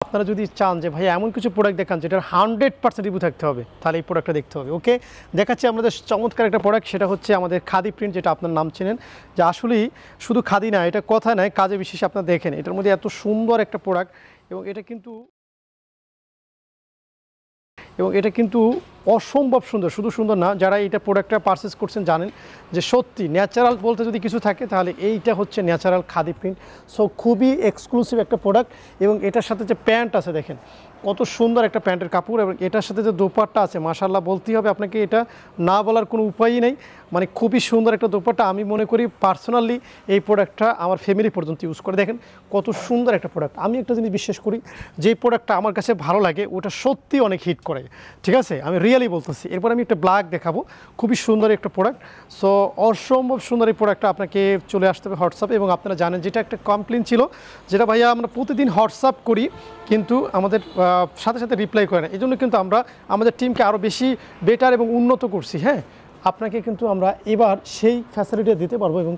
আপনারা যদি চান যে ভাই এমন কিছু প্রোডাক্ট দেখান যেটার 100% রিভিউ থাকতে হবে, তাহলে এই প্রোডাক্টটা দেখতে হবে। ওকে, দেখাচ্ছি আমাদের চমৎকার একটা প্রোডাক্ট, সেটা হচ্ছে আমাদের খাদি প্রিন্ট, যেটা আপনার নাম চেনেন, যে আসলেই শুধু খাদি না, এটা কথা নয়, কাজে বিশেষে আপনারা দেখেন এটার মধ্যে এত সুন্দর একটা প্রোডাক্ট, এবং এটা কিন্তু অসম্ভব সুন্দর। শুধু সুন্দর না, যারা এইটা প্রোডাক্টটা পারচেস করছেন জানেন যে সত্যি ন্যাচারাল বলতে যদি কিছু থাকে তাহলে এইটা হচ্ছে ন্যাচারাল খাদি প্রিন্ট। সো খুবই এক্সক্লুসিভ একটা প্রোডাক্ট, এবং এটার সাথে যে প্যান্ট আছে দেখেন কত সুন্দর একটা প্যান্টের কাপড়, এবং এটার সাথে যে দোপাট্টা আছে মাশাআল্লাহ বলতেই হবে আপনাকে, এটা না বলার কোনো উপায়ই নেই। মানে খুবই সুন্দর একটা দোপাট্টা। আমি মনে করি পার্সোনালি এই প্রোডাক্টটা আমার ফ্যামিলি পর্যন্ত ইউজ করে। দেখেন কত সুন্দর একটা প্রোডাক্ট। আমি একটা জিনিস বিশ্বাস করি, যে প্রোডাক্টটা আমার কাছে ভালো লাগে ওটা সত্যি অনেক হিট করে, ঠিক আছে, আমি রিয়েলি বলতেছি। এরপর আমি একটা ব্ল্যাক দেখাবো, খুবই সুন্দর একটা প্রোডাক্ট। সো অসম্ভব সুন্দর এই প্রোডাক্টটা আপনাকে চলে আসতে হবে হোয়াটসঅ্যাপে। এবং আপনারা জানেন যেটা একটা কমপ্লেন ছিল, যেটা ভাইয়া আমরা প্রতিদিন হোয়াটসঅ্যাপ করি কিন্তু আমাদের সাথে সাথে রিপ্লাই করে না, এই জন্য কিন্তু আমরা আমাদের টিমকে আরও বেশি বেটার এবং উন্নত করছি। হ্যাঁ, আপনাকে কিন্তু আমরা এবার সেই ফ্যাসিলিটি দিতে পারবো, এবং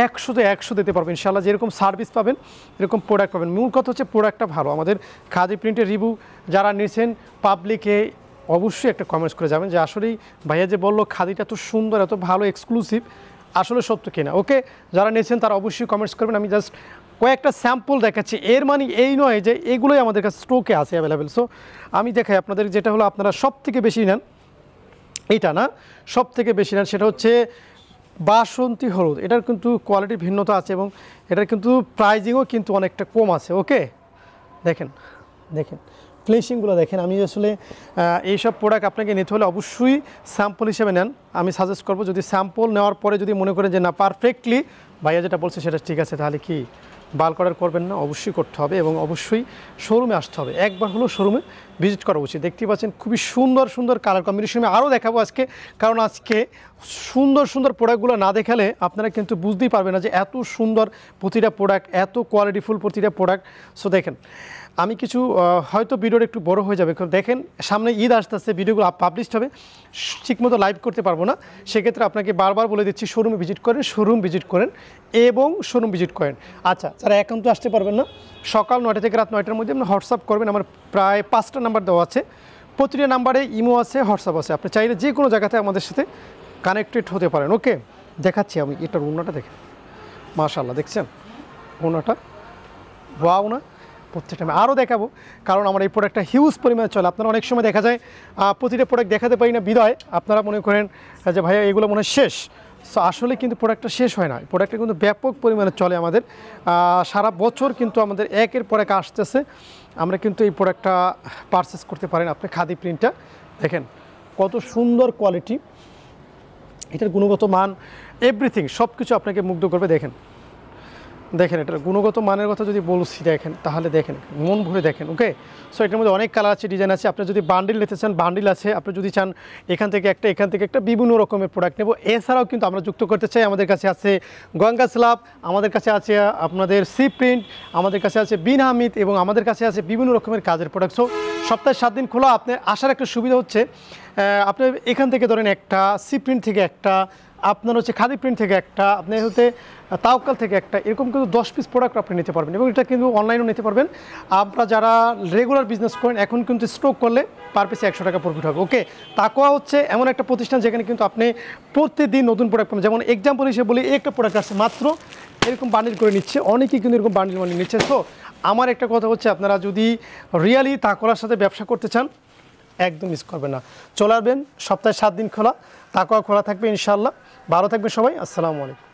100তে 100 দিতে পারবো ইনশাআল্লাহ। যেরকম সার্ভিস পাবেন এরকম প্রোডাক্ট পাবেন। মূল কথা হচ্ছে প্রোডাক্টটা ভালো। আমাদের খাদি প্রিন্টের রিভিউ যারা নিয়েছেন পাবলিকে অবশ্যই একটা কমেন্টস করে যাবেন যে আসলেই ভাইয়া যে বললো খাদিটা এত সুন্দর এত ভালো এক্সক্লুসিভ, আসলে সত্য কিনা। ওকে, যারা নিয়েছেন তারা অবশ্যই কমেন্টস করবেন। আমি জাস্ট কয়েকটা স্যাম্পল দেখাচ্ছি, এর মানে এই নয় যে এগুলোই আমাদের কাছে স্টকে আছে অ্যাভেলেবেল। সো আমি দেখাই আপনাদের, যেটা হলো আপনারা সব থেকে বেশি নেন, এইটা না, সব থেকে বেশি নেন সেটা হচ্ছে বাসন্তী হলুদ। এটার কিন্তু কোয়ালিটির ভিন্নতা আছে, এবং এটার কিন্তু প্রাইজিংও কিন্তু অনেকটা কম আছে। ওকে, দেখেন দেখেন ফিনিশিংগুলো দেখেন। আমি আসলে এইসব প্রোডাক্ট আপনাকে নিতে হলে অবশ্যই স্যাম্পল হিসেবে নেন, আমি সাজেস্ট করব। যদি স্যাম্পল নেওয়ার পরে যদি মনে করেন যে না পারফেক্টলি ভাইয়া যেটা বলছে সেটা ঠিক আছে, তাহলে কি বাল্ক অর্ডার করবেন না? অবশ্যই করতে হবে, এবং অবশ্যই শোরুমে আসতে হবে। একবার হলো শোরুমে ভিজিট করা উচিত। দেখতেই পাচ্ছেন খুবই সুন্দর সুন্দর কালার কম্বিনেশন আরও দেখাবো আজকে, কারণ আজকে সুন্দর সুন্দর প্রোডাক্টগুলো না দেখালে আপনারা কিন্তু বুঝতেই পারবেন না যে এত সুন্দর প্রতিটা প্রোডাক্ট, এত কোয়ালিটিফুল প্রতিটা প্রোডাক্ট। সো দেখেন, আমি কিছু হয়তো ভিডিওটা একটু বড় হয়ে যাবে, দেখেন সামনে ঈদ আসতে আসতে ভিডিওগুলো পাবলিশড হবে, ঠিকমতো লাইভ করতে পারবো না। সেক্ষেত্রে আপনাকে বারবার বলে দিচ্ছি শোরুমে ভিজিট করেন, শোরুম ভিজিট করেন এবং শোরুম ভিজিট করেন। আচ্ছা, যারা একান্ত আসতে পারবেন না, সকাল 9টা থেকে রাত 9টার মধ্যে আপনি হোয়াটসঅ্যাপ করবেন। আমার প্রায় 5টা নাম্বার দেওয়া আছে, প্রতিটা নাম্বারে ইমো আছে, হোয়াটসঅ্যাপ আছে। আপনি চাইলে যে কোনো জায়গাতে আমাদের সাথে কানেক্টেড হতে পারেন। ওকে, দেখাচ্ছি আমি এটার ওড়নাটা দেখেন, মাশাআল্লাহ দেখছেন ওড়নাটা, ওয়াও না? প্রত্যেকটা আমি আরও দেখাবো, কারণ আমার এই প্রোডাক্টটা হিউজ পরিমাণে চলে। আপনারা অনেক সময় দেখা যায় প্রতিটা প্রোডাক্ট দেখাতে পারি না বিদায় আপনারা মনে করেন যে ভাইয়া এগুলো মনে হয় শেষ। সো আসলে কিন্তু প্রোডাক্টটা শেষ হয় না, প্রোডাক্টটা কিন্তু ব্যাপক পরিমাণে চলে আমাদের সারা বছর, কিন্তু আমাদের একের পর এক আসতেছে। আমরা কিন্তু এই প্রোডাক্টটা পারচেস করতে পারেন। আপনি খাদি প্রিন্টটা দেখেন কত সুন্দর কোয়ালিটি, এটার গুণগত মান এভরিথিং সব কিছু আপনাকে মুগ্ধ করবে। দেখেন দেখেন এটার গুণগত মানের কথা যদি বলছি দেখেন, তাহলে দেখেন মন ভরে দেখেন। ওকে, সো এটার মধ্যে অনেক কালার আছে, ডিজাইন আছে। আপনি যদি বান্ডিল নিতে চান বান্ডিল আছে, আপনি যদি চান এখান থেকে একটা বিভিন্ন রকমের প্রোডাক্ট নেব। এছাড়াও কিন্তু আমরা যুক্ত করতে চাই, আমাদের কাছে আছে গঙ্গা স্ল্যাব, আমাদের কাছে আছে আপনাদের সি প্রিন্ট, আমাদের কাছে আছে বিন হামিদ, এবং আমাদের কাছে আছে বিভিন্ন রকমের কাজের প্রোডাক্ট। সো সপ্তাহে 7 দিন খোলা। আপনার আসার একটা সুবিধা হচ্ছে আপনি এখান থেকে ধরেন একটা, সি প্রিন্ট থেকে একটা, আপনার হচ্ছে খাদি প্রিন্ট থেকে একটা, আপনি হতে তাওকাল থেকে একটা, এরকম কিন্তু 10 পিস প্রোডাক্ট আপনি নিতে পারবেন, এবং এটা কিন্তু অনলাইনেও নিতে পারবেন। আপনারা যারা রেগুলার বিজনেস করেন এখন কিন্তু স্টক করলে পার পিসে 100 টাকা প্রফিট হবে। ওকে, তাকওয়া হচ্ছে এমন একটা প্রতিষ্ঠান যেখানে কিন্তু আপনি প্রতিদিন নতুন প্রোডাক্ট পাবেন। যেমন এক্সাম্পল হিসেবে বলি, একটা প্রোডাক্ট আছে মাত্র এরকম বান্ডিল করে নিচ্ছে, অনেকেই কিন্তু এরকম বান্ডিল বান্ডিল নিচ্ছে। তো আমার একটা কথা হচ্ছে, আপনারা যদি রিয়ালি তাকওয়ার সাথে ব্যবসা করতে চান একদম মিস করবেন না, চলে আসবেন। সপ্তাহে 7 দিন খোলা, তাকওয়া খোলা থাকবে ইনশাআল্লাহ। ভালো থাকবে সবাই, আসসালামু আলাইকুম।